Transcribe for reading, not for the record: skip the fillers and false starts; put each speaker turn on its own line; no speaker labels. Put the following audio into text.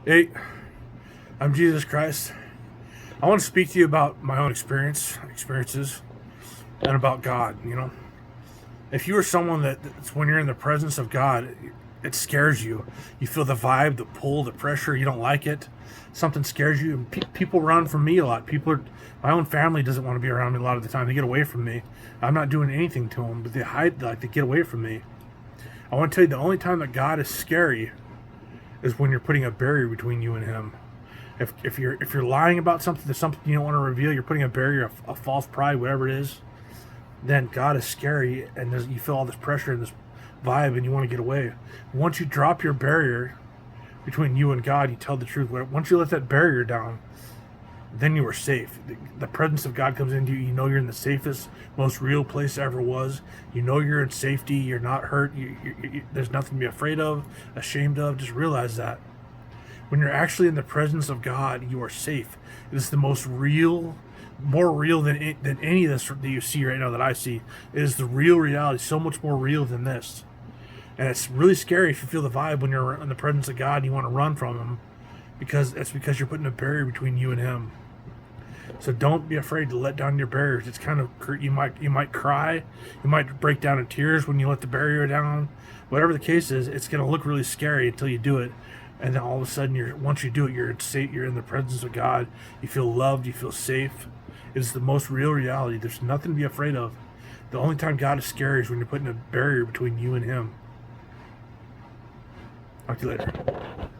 Hey, I'm Jesus Christ. I want to speak to you about my own experiences, and about God. If you are someone that's when you're in the presence of God, it scares you. You feel the vibe, the pull, the pressure. You don't like it. Something scares you. And people run from me a lot. My own family doesn't want to be around me a lot of the time. They get away from me. I'm not doing anything to them, but they hide. Like they get away from me. I want to tell you, the only time that God is scary is when you're putting a barrier between you and Him. If you're lying about something you don't want to reveal, you're putting a barrier, a false pride, whatever it is. Then God is scary, and you feel all this pressure and this vibe, and you want to get away. Once you drop your barrier between you and God, you tell the truth. Once you let that barrier down, then you are safe. The presence of God comes into you. You know you're in the safest, most real place ever was. You know you're in safety. You're not hurt. There's nothing to be afraid of, ashamed of. Just realize that. When you're actually in the presence of God, you are safe. It is the most real, more real than any of this that you see right now that I see. It is the real reality, so much more real than this. And it's really scary if you feel the vibe when you're in the presence of God and you want to run from Him, because you're putting a barrier between you and Him. So don't be afraid to let down your barriers. It's kind of you might cry, you might break down in tears when you let the barrier down. Whatever the case is, it's going to look really scary until you do it, and then all of a sudden, once you do it, you're in the presence of God. You feel loved. You feel safe. It is the most real reality. There's nothing to be afraid of. The only time God is scary is when you're putting a barrier between you and Him. Talk to you later.